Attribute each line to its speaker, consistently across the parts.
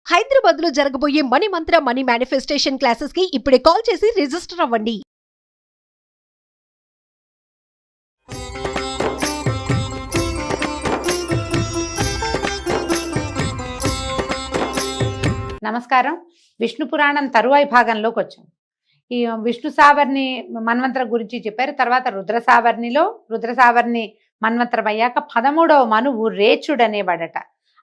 Speaker 1: హైదరాబాద్ లో జరగబోయే మనీ మంత్ర money manifestation classes కి ఇప్పుడే కాల్ చేసి రిజిస్టర్ అవ్వండి.
Speaker 2: నమస్కారం. విష్ణు పురాణం తరువాయి భాగంలోకి వచ్చాం. ఈ విష్ణు సావర్ణి మన్వంతర గురించి చెప్పారు. తర్వాత రుద్ర సావర్ణి మన్వంతరం అయ్యాక 13వ మనువు రేచుడు అనేవాడట.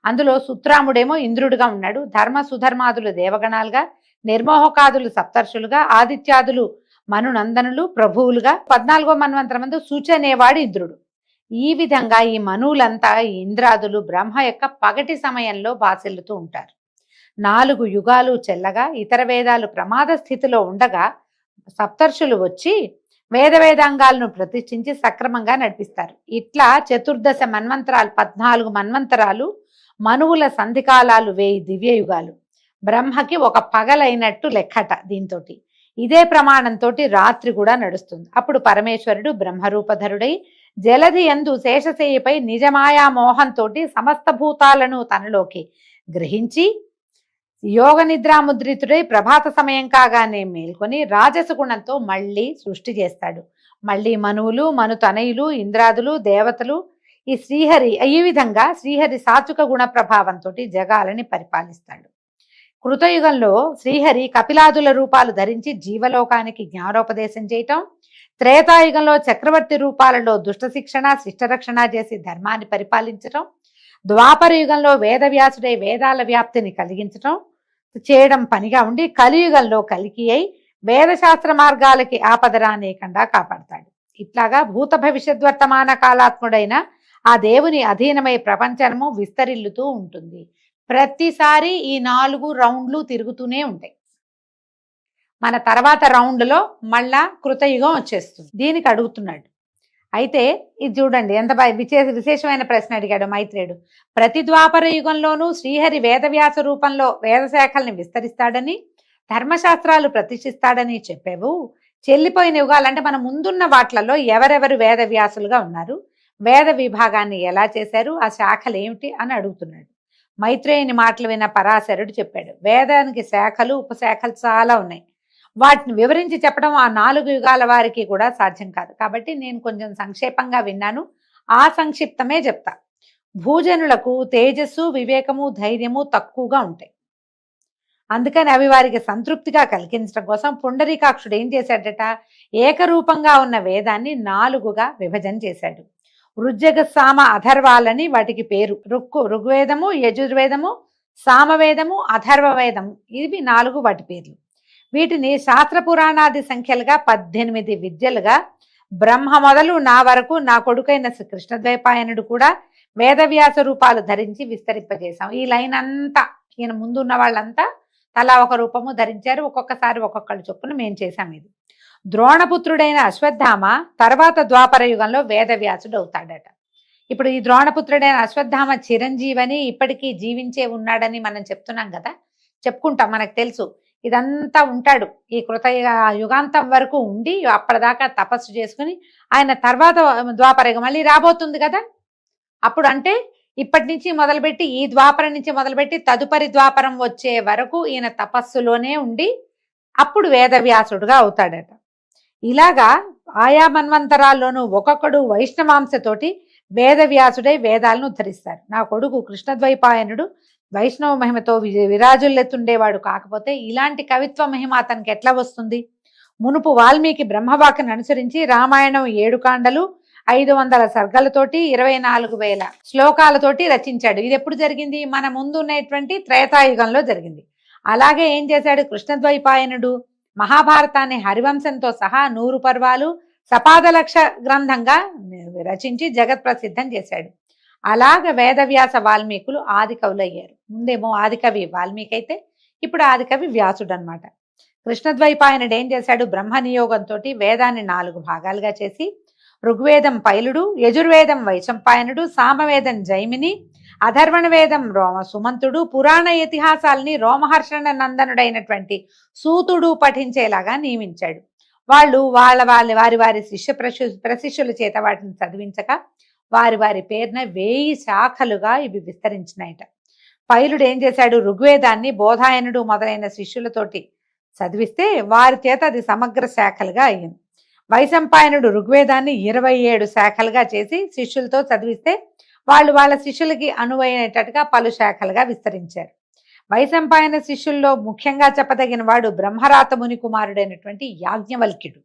Speaker 2: అందులో సుత్రాముడేమో ఇంద్రుడిగా ఉన్నాడు. ధర్మ సుధర్మాదులు దేవగణాలుగా, నిర్మోహకాదులు సప్తర్షులుగా, ఆదిత్యాదులు మనునందనులు ప్రభువులుగా, 14వ మన్వంతరం మందు సూచి అనేవాడు ఇంద్రుడు. ఈ విధంగా ఈ మనువులంతా ఈ ఇంద్రాదులు బ్రహ్మ యొక్క పగటి సమయంలో బాసిల్లుతూ ఉంటారు. 4 యుగాలు చెల్లగా ఇతర వేదాలు ప్రమాద స్థితిలో ఉండగా సప్తర్షులు వచ్చి వేదాంగాలను ప్రతిష్ఠించి సక్రమంగా నడిపిస్తారు. ఇట్లా చతుర్దశ మన్వంతరాలు, 14 మన్వంతరాలు, మనువుల సంధికాలాలు 1000 దివ్యయుగాలు. బ్రహ్మకి ఒక పగలైనట్టు లెక్కట. దీంతో ఇదే ప్రమాణంతో రాత్రి కూడా నడుస్తుంది. అప్పుడు పరమేశ్వరుడు బ్రహ్మరూపధరుడై జలధి యందు శేషశయ్యపై నిజమాయా మోహంతో సమస్త భూతాలను తనలోకి గ్రహించి యోగ నిద్రాముద్రితుడై ప్రభాత సమయం కాగానే మేల్కొని రాజసగుణంతో మళ్ళీ సృష్టి చేస్తాడు. మళ్ళీ మనువులు, మనుతనయులు, ఇంద్రాదులు, దేవతలు, ఈ విధంగా శ్రీహరి సాత్విక గుణ ప్రభావంతో జగాలని పరిపాలిస్తాడు. కృతయుగంలో శ్రీహరి కపిలాదుల రూపాలు ధరించి జీవలోకానికి జ్ఞానోపదేశం చేయటం, త్రేతాయుగంలో చక్రవర్తి రూపాలలో దుష్ట శిక్షణ శిష్టరక్షణ చేసి ధర్మాన్ని పరిపాలించటం, ద్వాపర యుగంలో వేదవ్యాసుడై వేదాల వ్యాప్తిని కలిగించటం చేయడం పనిగా ఉండి కలియుగంలో కలికి అయి వేదశాస్త్ర మార్గాలకి ఆపదరానేకుండా కాపాడతాడు. ఇట్లాగా భూత భవిష్యద్వర్తమాన కాలాత్ముడైన ఆ దేవుని అధీనమై ప్రపంచము విస్తరిల్లుతూ ఉంటుంది. ప్రతిసారి ఈ 4 రౌండ్లు తిరుగుతూనే ఉంటాయి. మన తర్వాత రౌండ్లో మళ్ళా కృతయుగం వచ్చేస్తుంది. దీనికి అడుగుతున్నాడు. అయితే ఇది చూడండి ఎంత విశేషమైన ప్రశ్న అడిగాడు మైత్రేయుడు. ప్రతి ద్వాపర యుగంలోనూ శ్రీహరి వేదవ్యాస రూపంలో వేదశాఖల్ని విస్తరిస్తాడని, ధర్మశాస్త్రాలు ప్రతిష్ఠిస్తాడని చెప్పావు. చెల్లిపోయిన యుగాలంటే మన ముందున్న వాట్లలో ఎవరెవరు వేదవ్యాసులుగా ఉన్నారు, వేద విభాగాన్ని ఎలా చేశారు, ఆ శాఖలు ఏమిటి అని అడుగుతున్నాడు. మైత్రేయుని మాటలు విన్న పరాశరుడు చెప్పాడు, వేదానికి శాఖలు ఉపశాఖలు చాలా ఉన్నాయి. వాటిని వివరించి చెప్పడం ఆ 4 యుగాల వారికి కూడా సాధ్యం కాదు. కాబట్టి నేను కొంచెం సంక్షేపంగా విన్నాను, ఆ సంక్షిప్తమే చెప్తా. భూజనులకు తేజస్సు, వివేకము, ధైర్యము తక్కువగా ఉంటాయి. అందుకని అవి వారికి సంతృప్తిగా కలిగించడం కోసం పుండరీకాక్షుడు ఏం చేశాడట, ఏకరూపంగా ఉన్న వేదాన్ని 4గా విభజన చేశాడు. ఋగ్వేద, సామ, అథర్వాలని వాటికి పేరు. ఋగ్వేదము, యజుర్వేదము, సామవేదము, అథర్వవేదము, ఇవి 4 వాటి పేర్లు. వీటిని శాస్త్ర పురాణాది సంఖ్యలుగా 18 విద్యలుగా బ్రహ్మ మొదలు నా వరకు నా కొడుకైన కృష్ణద్వైపాయనుడు కూడా వేదవ్యాస రూపాలు ధరించి విస్తరింపజేశాం. ఈ లైన్ అంతా ఈయన ముందున్న వాళ్ళంతా తలా ఒక రూపము ధరించారు. ఒక్కొక్కసారి ఒక్కొక్కళ్ళు చొప్పున మేము చేశాం. ఇది ద్రోణపుత్రుడైన అశ్వత్థామ తర్వాత ద్వాపర యుగంలో వేదవ్యాసుడు అవుతాడట. ఇప్పుడు ఈ ద్రోణపుత్రుడైన అశ్వత్థామ చిరంజీవని ఇప్పటికీ జీవించే ఉన్నాడని మనం చెప్తున్నాం కదా, చెప్పుకుంటాం, మనకు తెలుసు. ఇదంతా ఉంటాడు ఈ యుగాంతం వరకు ఉండి అప్పటిదాకా తపస్సు చేసుకుని ఆయన తర్వాత ద్వాపరయుగం మళ్ళీ రాబోతుంది కదా. అప్పుడు అంటే ఇప్పటి నుంచి మొదలుపెట్టి ఈ ద్వాపరం నుంచి మొదలుపెట్టి తదుపరి ద్వాపరం వచ్చే వరకు ఈయన తపస్సులోనే ఉండి అప్పుడు వేదవ్యాసుడుగా అవుతాడట. ఇలాగా ఆయా మన్వంతరాల్లోనూ ఒక్కొక్కడు వైష్ణవాంశతోటి వేదవ్యాసుడై వేదాలను ఉద్ధరిస్తారు. నా కొడుకు కృష్ణద్వైపాయనుడు వైష్ణవ మహిమతో విరాజుల్లెత్తుండేవాడు. కాకపోతే ఇలాంటి కవిత్వ మహిమ అతనికి ఎట్లా వస్తుంది? మునుపు వాల్మీకి బ్రహ్మవాక్యను అనుసరించి రామాయణం 7 కాండలు 500 సర్గలతోటి 24,000 శ్లోకాలతోటి రచించాడు. ఇది ఎప్పుడు జరిగింది? మన ముందు ఉన్నటువంటి త్రేతాయుగంలో జరిగింది. అలాగే ఏం చేశాడు కృష్ణద్వైపాయనుడు? మహాభారతాన్ని హరివంశంతో సహా 100 పర్వాలు సపాదలక్ష గ్రంథంగా రచించి జగత్ ప్రసిద్ధం చేశాడు. అలాగ వేదవ్యాస వాల్మీకులు ఆది కవులు అయ్యారు. ముందేమో ఆదికవి వాల్మీకి అయితే ఇప్పుడు ఆదికవి వ్యాసుడు అనమాట. కృష్ణద్వైపాయనుడు ఏం చేశాడు? బ్రహ్మ నియోగంతో వేదాన్ని 4 భాగాలుగా చేసి ఋగ్వేదం పైలుడు, యజుర్వేదం వైశంపాయనుడు, సామవేదం జైమిని, అధర్వణ వేదం సుమంతుడు, పురాణ ఇతిహాసాలని రోమహర్షణ నందనుడైనటువంటి సూతుడు పఠించేలాగా నియమించాడు. వాళ్ళు వారి ప్రశిష్యుల చేత వాటిని చదివించక వారి పేరున 1000 శాఖలుగా ఇవి విస్తరించినాయట. పైలుడు ఏం చేశాడు, ఋగ్వేదాన్ని బోధాయనుడు మొదలైన శిష్యులతోటి చదివిస్తే వారి చేత అది సమగ్ర శాఖలుగా అయ్యింది. వైశంపాయనుడు ఋగ్వేదాన్ని 27 శాఖలుగా చేసి శిష్యులతో చదివిస్తే వాళ్ళు వాళ్ళ శిష్యులకి అనువైనట్టుగా పలు శాఖలుగా విస్తరించారు. వైశంపాయన శిష్యుల్లో ముఖ్యంగా చెప్పదగిన వాడు బ్రహ్మరాత ముని కుమారుడైనటువంటి యాజ్ఞవల్క్యుడు.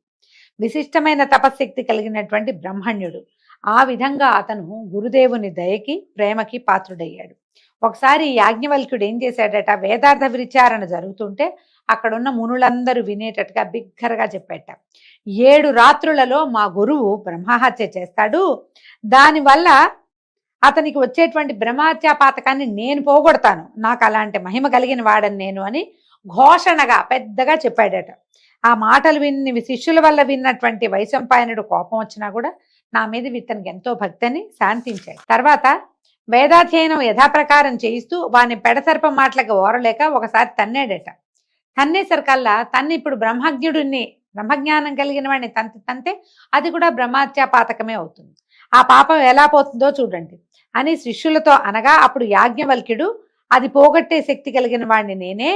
Speaker 2: విశిష్టమైన తపశక్తి కలిగినటువంటి బ్రహ్మణ్యుడు. ఆ విధంగా అతను గురుదేవుని దయకి ప్రేమకి పాత్రుడయ్యాడు. ఒకసారి యాజ్ఞవల్క్యుడు ఏం చేశాడట, వేదార్థ విచారణ జరుగుతుంటే అక్కడున్న మునులందరూ వినేటట్టుగా బిగ్గరగా చెప్పేట, 7 రాత్రులలో మా గురువు బ్రహ్మహత్య చేస్తాడు, దానివల్ల అతనికి వచ్చేటువంటి బ్రహ్మహత్యా పాతకాన్ని నేను పోగొడతాను, నాకు అలాంటి మహిమ కలిగిన వాడని నేను అని ఘోషణగా పెద్దగా చెప్పాడట. ఆ మాటలు విని శిష్యుల వల్ల విన్నటువంటి వైశంపాయనుడు కోపం వచ్చినా కూడా నా మీద ఇతనికి ఎంతో భక్తిని శాంతించాడు. తర్వాత వేదాధ్యయనం యథాప్రకారం చేయిస్తూ వాని పెడసర్పం మాటలకు ఓరలేక ఒకసారి తన్నాడట. తన్నేసరికల్లా తన్ని ఇప్పుడు బ్రహ్మజ్ఞానం కలిగిన వాడిని తంతే అది కూడా బ్రహ్మహత్యా పాతకమే అవుతుంది, ఆ పాపం ఎలా పోతుందో చూడండి అని శిష్యులతో అనగా, అప్పుడు యాజ్ఞవల్క్యుడు అది పోగొట్టే శక్తి కలిగిన వాడిని నేనే,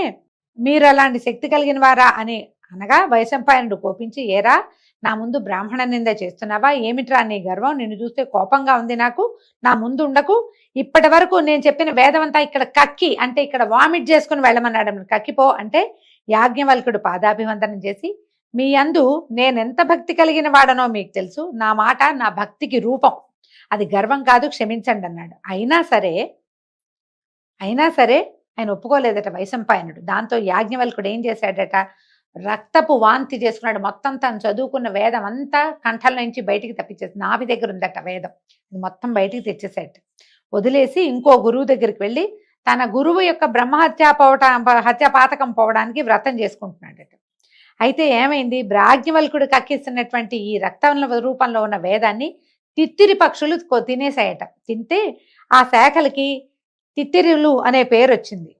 Speaker 2: మీరు అలాంటి శక్తి కలిగిన వారా అని అనగా వైశంపాయనుడు కోపించి, ఏరా నా ముందు బ్రాహ్మణ నింద చేస్తున్నావా, ఏమిట్రా నీ గర్వం, నిన్ను చూస్తే కోపంగా ఉంది నాకు, నా ముందు ఉండకు, ఇప్పటి వరకు నేను చెప్పిన వేదమంతా ఇక్కడ కక్కి అంటే ఇక్కడ వామిట్ చేసుకుని వెళ్ళమన్నాడు, కక్కిపో అంటే యాజ్ఞవల్క్యుడు పాదాభివందనం చేసి, మీ యందు నేనెంత భక్తి కలిగిన వాడనో మీకు తెలుసు, నా మాట నా భక్తికి రూపం, అది గర్వం కాదు, క్షమించండి అన్నాడు. అయినా సరే ఆయన ఒప్పుకోలేదట వైశంపాయనుడు. దాంతో యాజ్ఞవల్క్యుడు ఏం చేశాడట, రక్తపు వాంతి చేసుకున్నాడు. మొత్తం తను చదువుకున్న వేదం అంతా కంఠంలో నుంచి బయటికి తప్పించేసి, నాభి దగ్గర ఉందట వేదం, ఇది మొత్తం బయటికి తెచ్చేసాడు. వదిలేసి ఇంకో గురువు దగ్గరికి వెళ్ళి తన గురువు యొక్క హత్యా పాతకం పోవడానికి వ్రతం చేసుకుంటున్నాడట. అయితే ఏమైంది, యాజ్ఞవల్క్యుడు కక్కిస్తున్నటువంటి ఈ రక్తం రూపంలో ఉన్న వేదాన్ని తిత్తిరి పక్షులు తినేసాయట. తింటే ఆ శాఖలకి తిత్తిరులు అనే పేరు వచ్చింది.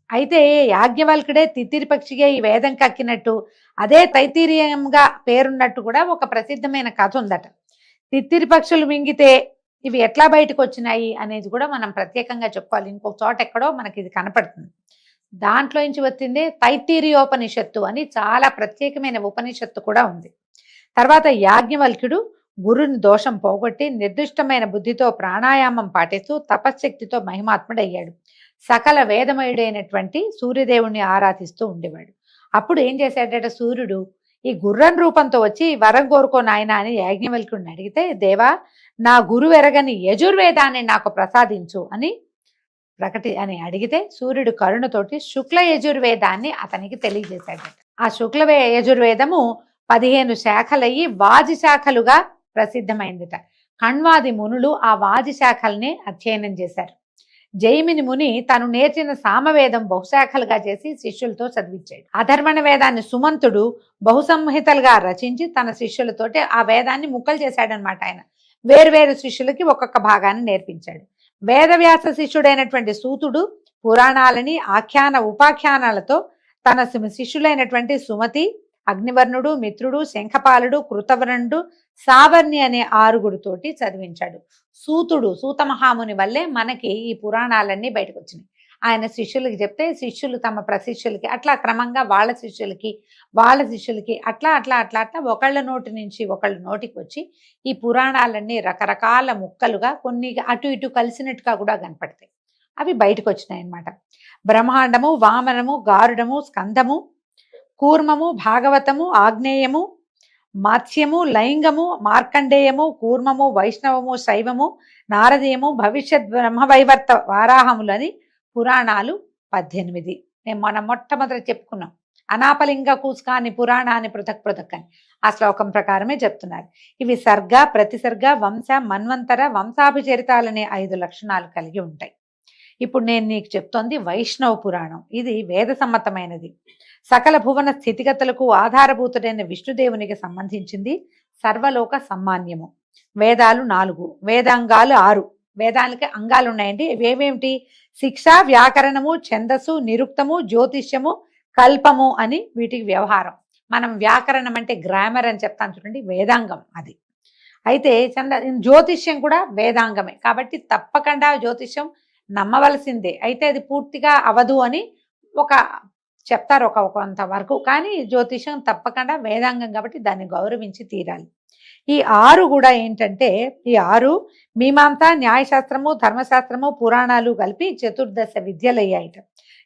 Speaker 2: అయితే యాజ్ఞవల్క్యుడే తిత్తిరి పక్షిగా ఈ వేదం కక్కినట్టు, అదే తైతీరియంగా పేరున్నట్టు కూడా ఒక ప్రసిద్ధమైన కథ ఉందట. తిత్తిరి పక్షులు మింగితే ఇవి ఎట్లా బయటకు వచ్చినాయి అనేది కూడా మనం ప్రత్యేకంగా చెప్పుకోవాలి. ఇంకొక చోట ఎక్కడో మనకి ఇది కనపడుతుంది. దాంట్లో నుంచి వచ్చిందే తైతీరియోపనిషత్తు అని చాలా ప్రత్యేకమైన ఉపనిషత్తు కూడా ఉంది. తర్వాత యాజ్ఞవల్క్యుడు గురుని దోషం పోగొట్టి నిర్దిష్టమైన బుద్ధితో ప్రాణాయామం పాటిస్తూ తపశ్శక్తితో మహిమాత్ముడయ్యాడు. సకల వేదమయుడైనటువంటి సూర్యదేవుణ్ణి ఆరాధిస్తూ ఉండేవాడు. అప్పుడు ఏం చేశాడట, సూర్యుడు ఈ గుర్రం రూపంతో వచ్చి వరం కోరుకో నాయన అని యాజ్ఞవల్క్యుడిని అడిగితే, దేవా నా గురువెరగని యజుర్వేదాన్ని నాకు ప్రసాదించు అని అడిగితే సూర్యుడు కరుణతోటి శుక్ల యజుర్వేదాన్ని అతనికి తెలియజేశాడట. ఆ శుక్ల యజుర్వేదము 15 శాఖలయ్యి వాజి శాఖలుగా ప్రసిద్ధమైందిట. కణ్వాది మునులు ఆ వాజి శాఖల్ని అధ్యయనం చేశారు. జైమిని ముని తను నేర్చిన సామవేదం బహుశాఖలుగా చేసి శిష్యులతో చదివించాడు. అధర్వణ వేదాన్ని సుమంతుడు బహుసంహితలుగా రచించి తన శిష్యులతోటి ఆ వేదాన్ని ముక్కలు చేశాడనమాట. ఆయన వేరువేరు శిష్యులకి ఒక్కొక్క భాగాన్ని నేర్పించాడు. వేదవ్యాస శిష్యుడైనటువంటి సూతుడు పురాణాలని ఆఖ్యాన ఉపాఖ్యానాలతో తన శిష్యులైనటువంటి సుమతి, అగ్నివర్ణుడు, మిత్రుడు, శంఖపాలుడు, కృతవర్ణుడు, సావర్ణి అనే 6గురితోటి చదివించాడు. సూత మహాముని వల్లే మనకి ఈ పురాణాలన్నీ బయటకు వచ్చినాయి. ఆయన శిష్యులకి చెప్తే శిష్యులు తమ ప్రశిష్యులకి అట్లా క్రమంగా వాళ్ళ శిష్యులకి అట్లా ఒకళ్ళ నోటి నుంచి ఒకళ్ళ నోటికి వచ్చి ఈ పురాణాలన్నీ రకరకాల ముక్కలుగా కొన్ని అటు ఇటు కలిసినట్టుగా కూడా కనపడతాయి. అవి బయటకు వచ్చినాయి అన్నమాట. బ్రహ్మాండము, వామనము, గారుడము, స్కందము, కూర్మము, భాగవతము, ఆగ్నేయము, మాత్స్యము, లైంగము, మార్కండేయము, కూర్మము, వైష్ణవము, శైవము, నారదీయము, భవిష్యత్ బ్రహ్మవైవర్త వారాహములని పురాణాలు 18. మనం మొట్టమొదటి చెప్పుకున్నాం. అనాపలింగ కూస్కాని పురాణాన్ని పృథక్ అని ఆ శ్లోకం ప్రకారమే చెప్తున్నారు. ఇవి సర్గ, ప్రతిసర్గ, వంశ, మన్వంతర, వంశాభిచరితాలనే 5 లక్షణాలు కలిగి ఉంటాయి. ఇప్పుడు నేను నీకు చెప్తోంది వైష్ణవ పురాణం. ఇది వేద సమ్మతమైనది. సకల భువన స్థితిగతులకు ఆధారభూతుడైన విష్ణుదేవునికి సంబంధించింది. సర్వలోక సమ్మాన్యము. వేదాలు 4, వేదాంగాలు 6. వేదాలకి అంగాలు ఉన్నాయండి. ఇవేమేమిటి? శిక్ష, వ్యాకరణము, ఛందస్సు, నిరుక్తము, జ్యోతిష్యము, కల్పము అని వీటికి వ్యవహారం. మనం వ్యాకరణం అంటే గ్రామర్ అని చెప్తాను చూడండి, వేదాంగం అది. అయితే జ్యోతిష్యం కూడా వేదాంగమే. కాబట్టి తప్పకుండా జ్యోతిష్యం నమ్మవలసిందే, అయితే అది పూర్తిగా అవదు అని ఒక చెప్తారు కొంతవరకు. కానీ జ్యోతిషం తప్పకుండా వేదాంగం కాబట్టి దాన్ని గౌరవించి తీరాలి. ఈ 6 కూడా ఏంటంటే, ఈ 6 మీమాంస, న్యాయశాస్త్రము, ధర్మశాస్త్రము, పురాణాలు కలిపి చతుర్దశ విద్యలయ్యాయిట.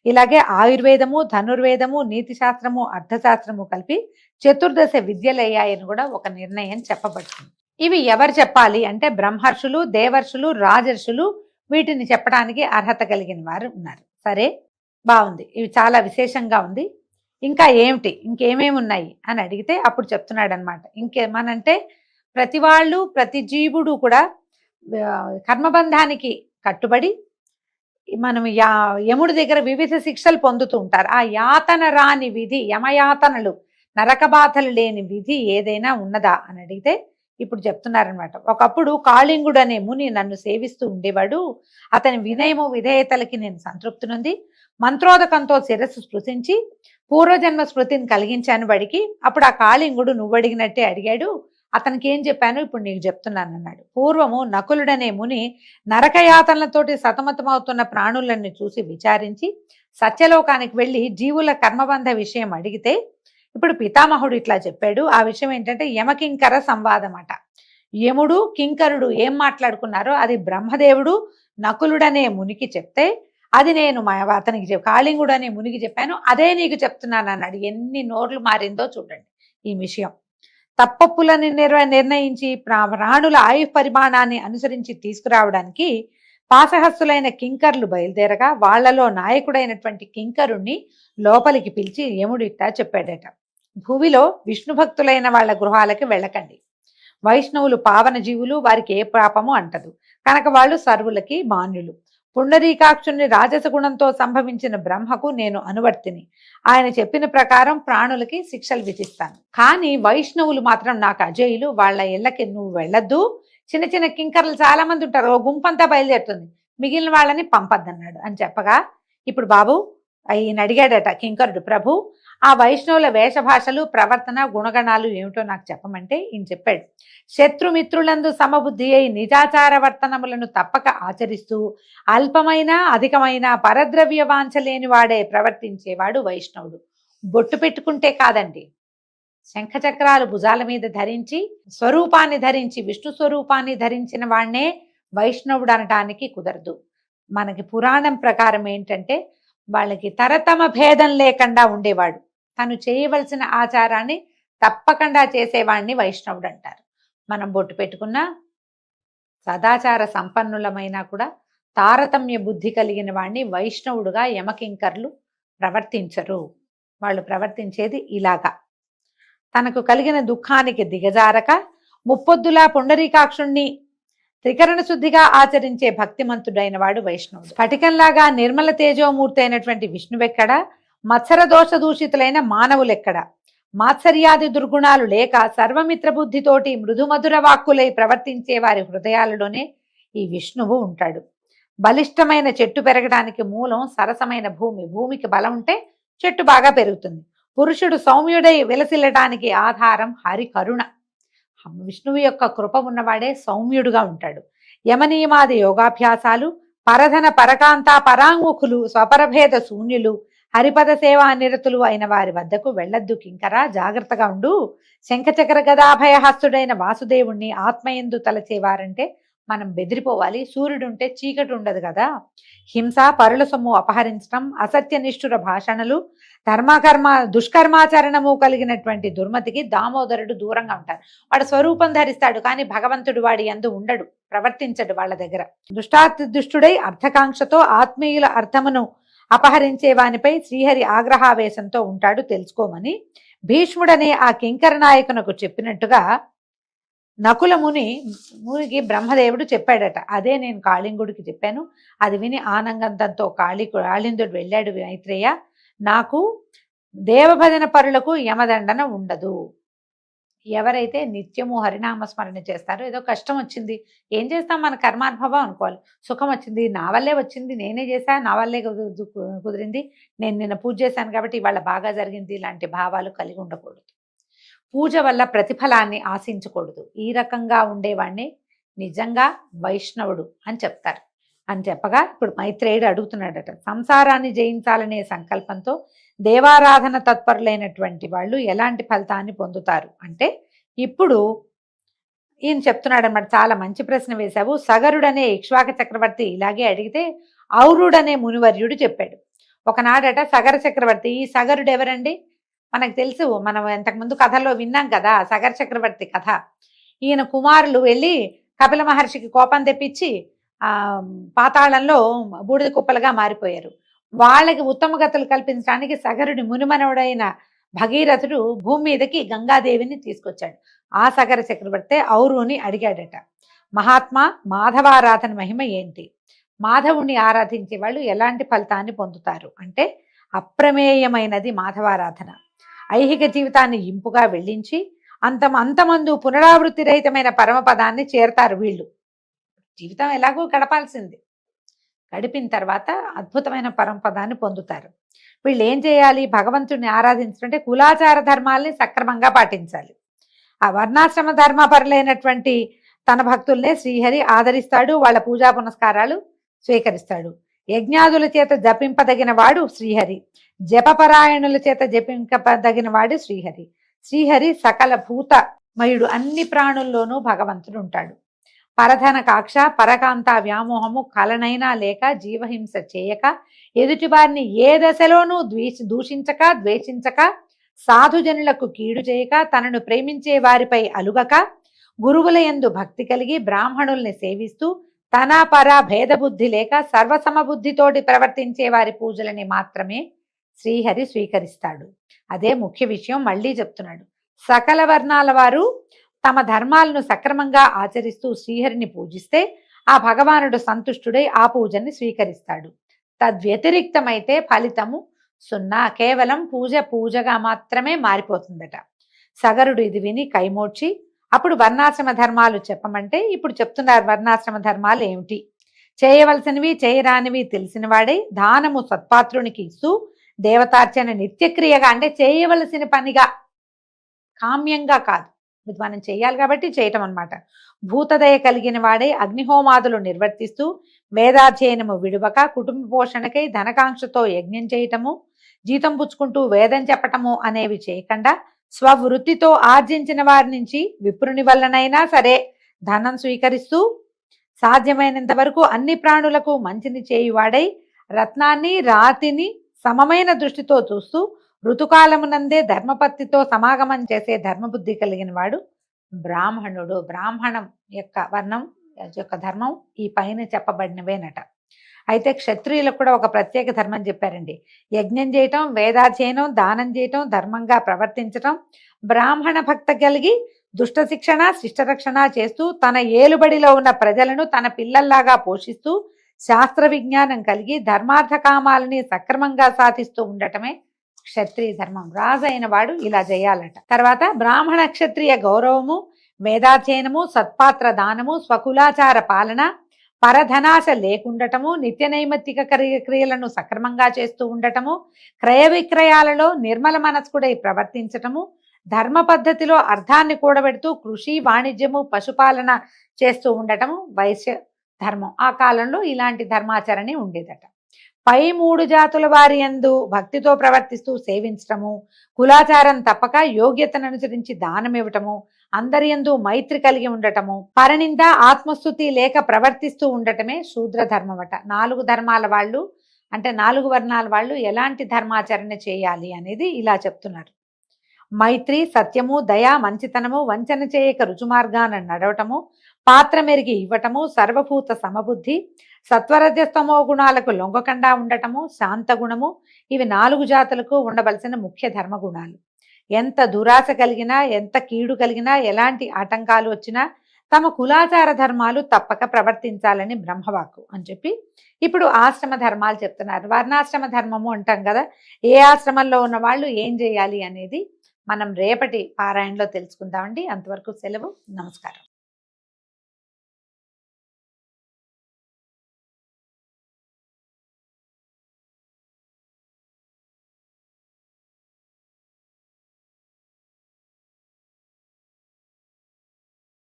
Speaker 2: ఇలాగే ఆయుర్వేదము, ధనుర్వేదము, నీతి శాస్త్రము, అర్థశాస్త్రము కలిపి చతుర్దశ విద్యలయ్యాయని కూడా ఒక నిర్ణయం చెప్పబడుతుంది. ఇవి ఎవరు చెప్పాలి అంటే బ్రహ్మర్షులు, దేవర్షులు, రాజర్షులు వీటిని చెప్పడానికి అర్హత కలిగిన వారు ఉన్నారు. సరే, బాగుంది, ఇవి చాలా విశేషంగా ఉంది. ఇంకా ఏమిటి, ఇంకేమేమి ఉన్నాయి అని అడిగితే అప్పుడు చెప్తున్నాడు అనమాట. ఇంకేమనంటే ప్రతి వాళ్ళు, ప్రతి జీవుడు కూడా కర్మబంధానికి కట్టుబడి మనం యముడి దగ్గర వివిధ శిక్షలు పొందుతూ ఉంటారు. ఆ యాతన రాని విధి, యమయాతనలు, నరక బాధలు లేని విధి ఏదైనా ఉన్నదా అని అడిగితే ఇప్పుడు చెప్తున్నారనమాట. ఒకప్పుడు కాళింగుడు అనే ముని నన్ను సేవిస్తూ ఉండేవాడు. అతని వినయము విధేయతలకి నేను సంతృప్తినుంది. మంత్రోదకంతో శిరస్సు స్పృశించి పూర్వజన్మ స్మృతిని కలిగించాను వాడికి. అప్పుడు ఆ కాళింగుడు నువ్వు అడిగినట్టే అడిగాడు. అతనికి ఏం చెప్పాను ఇప్పుడు నీకు చెప్తున్నాను అన్నాడు. పూర్వము నకులుడనే ముని నరకయాతనలతోటి సతమతమవుతున్న ప్రాణులన్నీ చూసి విచారించి సత్యలోకానికి వెళ్ళి జీవుల కర్మబంధ విషయం అడిగితే ఇప్పుడు పితామహుడు ఇట్లా చెప్పాడు. ఆ విషయం ఏంటంటే యమకింకర సంవాదం అట. యముడు కింకరుడు ఏం మాట్లాడుకున్నారో అది బ్రహ్మదేవుడు నకులుడనే మునికి చెప్తే అది నేను అతనికి కాళింగుడు అనే మునికి చెప్పాను, అదే నీకు చెప్తున్నాను అన్నాడు. ఎన్ని నోర్లు మారిందో చూడండి ఈ విషయం. తప్పప్పులని నిర్ణయించి ప్రాణుల ఆయు పరిమాణాన్ని అనుసరించి తీసుకురావడానికి పాశహస్తులైన కింకర్లు బయలుదేరగా వాళ్లలో నాయకుడైనటువంటి కింకరుణ్ణి లోపలికి పిలిచి యముడు ఇట్టా చెప్పాడట. భూమిలో విష్ణు భక్తులైన వాళ్ళ గృహాలకి వెళ్ళకండి. వైష్ణవులు పావన జీవులు, వారికి ఏ పాపము అంటదు కనుక వాళ్ళు సర్వులకి మాన్యులు. పుండరీకాక్షుని రాజస గుణంతో సంభవించిన బ్రహ్మకు నేను అనువర్తిని. ఆయన చెప్పిన ప్రకారం ప్రాణులకి శిక్షలు విధిస్తాను. కానీ వైష్ణవులు మాత్రం నాకు అజేయులు, వాళ్ళ ఇళ్ళకి నువ్వు వెళ్ళొద్దు. చిన్న చిన్న కింకర్లు చాలా మంది ఉంటారు, ఓ గుంపంతా బయలుదేరుతుంది, మిగిలిన వాళ్ళని పంపద్దన్నాడు అని చెప్పగా ఇప్పుడు బాబు ఈయన అడిగాడట కింకరుడు, ప్రభు ఆ వైష్ణవుల వేషభాషలు, ప్రవర్తన, గుణగణాలు ఏమిటో నాకు చెప్పమంటే ఈయన చెప్పాడు. శత్రుమిత్రులందు సమబుద్ధి అయి నిజాచార వర్తనములను తప్పక ఆచరిస్తూ అల్పమైన అధికమైన పరద్రవ్య వాంఛ లేని వాడే ప్రవర్తించేవాడు వైష్ణవుడు. బొట్టు పెట్టుకుంటే కాదండి, శంఖచక్రాలు భుజాల మీద ధరించి స్వరూపాన్ని ధరించి విష్ణు స్వరూపాన్ని ధరించిన వాడినే వైష్ణవుడు అనటానికి కుదరదు. మనకి పురాణం ప్రకారం ఏంటంటే వాళ్ళకి తరతమ భేదం లేకుండా ఉండేవాడు. తను చేయవలసిన ఆచారాన్ని తప్పకుండా చేసేవాడిని వైష్ణవుడు అంటారు. మనం బొట్టు పెట్టుకున్నా సదాచార సంపన్నులమైనా కూడా తారతమ్య బుద్ధి కలిగిన వాడిని వైష్ణవుడుగా యమకింకర్లు ప్రవర్తించరు. వాళ్ళు ప్రవర్తించేది ఇలాగా. తనకు కలిగిన దుఃఖానికి దిగజారక ముప్పొద్దులా పుండరీకాక్షుణ్ణి త్రికరణ శుద్ధిగా ఆచరించే భక్తిమంతుడైన వాడు వైష్ణవుడు. స్ఫటికంలాగా నిర్మల తేజోమూర్తి అయినటువంటి విష్ణువెక్కడ, మత్సర దోష దూషితులైన మానవులెక్కడ, మాత్సర్యాది దుర్గుణాలు లేక సర్వమిత్ర బుద్ధితోటి మృదుమధుర వాక్కులై ప్రవర్తించే వారి హృదయాలలోనే ఈ విష్ణువు ఉంటాడు. బలిష్టమైన చెట్టు పెరగడానికి మూలం సరసమైన భూమి. భూమికి బలం ఉంటే చెట్టు బాగా పెరుగుతుంది. పురుషుడు సౌమ్యుడై విలసిల్లటానికి ఆధారం హరి కరుణ. విష్ణువు యొక్క కృప ఉన్నవాడే సౌమ్యుడుగా ఉంటాడు. యమనియమాది యోగాభ్యాసాలు, పరధన పరకాంత పరాంగుఖులు, స్వపరభేద శూన్యులు, హరిపద సేవా నిరతులు అయిన వారి వద్దకు వెళ్ళొద్దు కింకరా, జాగ్రత్తగా ఉండు. శంఖచక్ర గదాభయహస్తుడైన వాసుదేవుణ్ణి ఆత్మయందు తలచేవారంటే మనం బెదిరిపోవాలి. సూర్యుడుంటే చీకటి ఉండదు కదా. హింస, పరుల సొమ్ము అపహరించడం, అసత్య నిష్ఠుర భాషణలు, దుష్కర్మాచరణము కలిగినటువంటి దుర్మతికి దామోదరుడు దూరంగా ఉంటారు. వాడు స్వరూపం ధరిస్తాడు కానీ భగవంతుడు వాడి యందు ఉండడు, ప్రవర్తించడు వాళ్ళ దగ్గర. దుష్టుడై అర్థకాంక్షతో ఆత్మీయుల అర్థమును అపహరించే వానిపై శ్రీహరి ఆగ్రహావేశంతో ఉంటాడు, తెలుసుకోమని భీష్ముడనే ఆ కింకర నాయకునకు చెప్పినట్టుగా నకుల మునికి బ్రహ్మదేవుడు చెప్పాడట. అదే నేను కాళింగుడికి చెప్పాను. అది విని ఆనందంతో కాళిందుడు వెళ్ళాడు, మైత్రేయ నాకు దేవభజన పరులకు యమదండన ఉండదు. ఎవరైతే నిత్యము హరినామస్మరణ చేస్తారో, ఏదో కష్టం వచ్చింది ఏం చేస్తాం, మన కర్మానుభవం అనుకోవాలి. సుఖం వచ్చింది నా వల్లే వచ్చింది, నేనే చేశా, నా వల్లే కుదిరింది, నేను నిన్న పూజ చేశాను కాబట్టి ఇవాళ బాగా జరిగింది, ఇలాంటి భావాలు కలిగి ఉండకూడదు. పూజ వల్ల ప్రతిఫలాన్ని ఆశించకూడదు. ఈ రకంగా ఉండేవాడిని నిజంగా వైష్ణవుడు అని చెప్తారు. అని చెప్పగా ఇప్పుడు మైత్రేయుడు అడుగుతున్నాడట, సంసారాన్ని జయించాలనే సంకల్పంతో దేవారాధన తత్పరులైనటువంటి వాళ్ళు ఎలాంటి ఫలితాన్ని పొందుతారు అంటే, ఇప్పుడు ఈయన చెప్తున్నాడు అనమాట. చాలా మంచి ప్రశ్న వేశావు. సగరుడనే ఇక్ష్వాక చక్రవర్తి ఇలాగే అడిగితే ఔరుడనే మునివర్యుడు చెప్పాడు. ఒకనాడట సగర చక్రవర్తి, ఈ సగరుడు ఎవరండి? మనకు తెలుసు, మనం ఇంతకుముందు కథలో విన్నాం కదా సగర చక్రవర్తి కథ. ఈయన కుమారులు వెళ్ళి కపిల మహర్షికి కోపం తెప్పించి పాతాళంలో బూడిద కుప్పలుగా మారిపోయారు. వాళ్ళకి ఉత్తమ గతులు కల్పించడానికి సగరుడి మునిమనవుడైన భగీరథుడు భూమి మీదకి గంగాదేవిని తీసుకొచ్చాడు. ఆ సగర చక్రవర్తి ఔరుని అడిగాడట, మహాత్మా, మాధవారాధన మహిమ ఏంటి? మాధవుణ్ణి ఆరాధించే వాళ్ళు ఎలాంటి ఫలితాన్ని పొందుతారు అంటే, అప్రమేయమైనది మాధవారాధన. ఐహిక జీవితాన్ని ఇంపుగా వెళ్ళించి అంతమందు పునరావృత్తి రహితమైన పరమపదాన్ని చేరతారు వీళ్ళు. జీవితం ఎలాగో గడపాల్సింది, గడిపిన తర్వాత అద్భుతమైన పరమపదాన్ని పొందుతారు. వీళ్ళు ఏం చేయాలి? భగవంతుడిని ఆరాధించాలంటే కులాచార ధర్మాల్ని సక్రమంగా పాటించాలి. ఆ వర్ణాశ్రమ ధర్మపరులైనటువంటి తన భక్తుల్నే శ్రీహరి ఆదరిస్తాడు, వాళ్ళ పూజా పునస్కారాలు స్వీకరిస్తాడు. యజ్ఞాదుల చేత జపింపదగిన వాడు శ్రీహరి, జపపరాయణుల చేత జపింపదగిన వాడు శ్రీహరి. శ్రీహరి సకల భూతమయుడు, అన్ని ప్రాణుల్లోనూ భగవంతుడు ఉంటాడు. పరధన కాక్ష, పరకాంత వ్యామోహము కలనైనా లేక, జీవహింస చేయక, ఎదుటివారిని ఏ దశలోనూ దూషించక ద్వేషించక, సాధుజనులకు కీడు చేయక, తనను ప్రేమించే వారిపై అలుగక, గురువుల యందు భక్తి కలిగి బ్రాహ్మణుల్ని సేవిస్తూ, తన పర భేదబుద్ధి లేక సర్వసమబుద్ధితోటి ప్రవర్తించే వారి పూజలని మాత్రమే శ్రీహరి స్వీకరిస్తాడు. అదే ముఖ్య విషయం. మళ్ళీ చెప్తున్నాడు, సకల వర్ణాల వారు తమ ధర్మాలను సక్రమంగా ఆచరిస్తూ శ్రీహరిని పూజిస్తే ఆ భగవానుడు సంతుష్టుడై ఆ పూజని స్వీకరిస్తాడు. తద్వ్యతిరిక్తమైతే ఫలితము సున్నా, కేవలం పూజగా మాత్రమే మారిపోతుందట. సగరుడు ఇది విని కైమోడ్చి, అప్పుడు వర్ణాశ్రమ ధర్మాలు చెప్పమంటే ఇప్పుడు చెప్తున్నారు. వర్ణాశ్రమ ధర్మాలు ఏమిటి? చేయవలసినవి చేయరానివి తెలిసినవాడే దానము సత్పాత్రునికి ఇస్తూ, దేవతార్చన నిత్యక్రియగా, అంటే చేయవలసిన పనిగా, కామ్యంగా కాదు, ఇది మనం చేయాలి కాబట్టి చేయటం అన్నమాట. భూతదయ కలిగిన వాడే అగ్నిహోమాదులు నిర్వర్తిస్తూ, వేదాధ్యయనము విడువక, కుటుంబ పోషణకై ధనకాంక్షతో యజ్ఞం చేయటము, జీతం పుచ్చుకుంటూ వేదం చెప్పటము అనేవి చేయకుండా, స్వవృత్తితో ఆర్జించిన వారి నుంచి విప్రుని వల్లనైనా సరే ధనం స్వీకరిస్తూ, సాధ్యమైనంత వరకు అన్ని ప్రాణులకు మంచిని చేయువాడై, రత్నాన్ని రాతిని సమమైన దృష్టితో చూస్తూ, ఋతుకాలమునందే ధర్మపత్తితో సమాగమం చేసే ధర్మబుద్ధి కలిగిన వాడు బ్రాహ్మణుడు. బ్రాహ్మణం యొక్క వర్ణం యొక్క ధర్మం ఈ పైన చెప్పబడినవేనట. అయితే క్షత్రియులకు కూడా ఒక ప్రత్యేక ధర్మం చెప్పారండి. యజ్ఞం చేయటం, వేదాధ్యయనం, దానం చేయటం, ధర్మంగా ప్రవర్తించటం, బ్రాహ్మణ భక్త కలిగి దుష్ట శిక్షణ శిష్టరక్షణ చేస్తూ, తన ఏలుబడిలో ఉన్న ప్రజలను తన పిల్లల్లాగా పోషిస్తూ, శాస్త్ర విజ్ఞానం కలిగి ధర్మార్థ కామాలని సక్రమంగా సాధిస్తూ ఉండటమే క్షత్రియ ధర్మం. రాజు అయిన వాడు ఇలా చేయాలట. తర్వాత బ్రాహ్మణ క్షత్రియ గౌరవము, వేదాధ్యయనము, సత్పాత్ర దానము, స్వకులాచార పాలన, పరధనాశ లేకుండటము, నిత్య నైమిత్తిక క్రియలను సక్రమంగా చేస్తూ ఉండటము, క్రయ విక్రయాలలో నిర్మల మనస్కుడై ప్రవర్తించటము, ధర్మ పద్ధతిలో అర్థాన్ని కూడబెడుతూ కృషి, వాణిజ్యము, పశుపాలన చేస్తూ ఉండటము వైశ్య ధర్మం. ఆ కాలంలో ఇలాంటి ధర్మాచరణే ఉండేదట. పై 3 జాతుల వారి యందు భక్తితో ప్రవర్తిస్తూ సేవించటము, కులాచారం తప్పక యోగ్యతను అనుసరించి దానం ఇవ్వటము, అందరి యందు మైత్రి కలిగి ఉండటము, పరనింద ఆత్మస్థుతి లేక ప్రవర్తిస్తూ ఉండటమే శూద్ర ధర్మం అట. 4 ధర్మాల వాళ్ళు, అంటే 4 వర్ణాల వాళ్ళు ఎలాంటి ధర్మాచరణ చేయాలి అనేది ఇలా చెప్తున్నారు. మైత్రి, సత్యము, దయ, మంచితనము, వంచన చేయక రుచుమార్గాన నడవటము, పాత్ర మెరిగి ఇవ్వటము, సర్వభూత సమబుద్ధి, సత్వరజస్తమో గుణాలకు లొంగకుండా ఉండటము, శాంత గుణము, ఇవి 4 జాతులకు ఉండవలసిన ముఖ్య ధర్మ గుణాలు. ఎంత దురాశ కలిగినా, ఎంత కీడు కలిగినా, ఎలాంటి ఆటంకాలు వచ్చినా తమ కులాచార ధర్మాలు తప్పక ప్రవర్తించాలని బ్రహ్మవాక్కు అని చెప్పి ఇప్పుడు ఆశ్రమ ధర్మాలు చెప్తున్నారు. వర్ణాశ్రమ ధర్మము అంటాం కదా, ఏ ఆశ్రమంలో ఉన్న వాళ్ళు ఏం చేయాలి అనేది మనం రేపటి పారాయణలో తెలుసుకుందామండి. అంతవరకు సెలవు. నమస్కారం.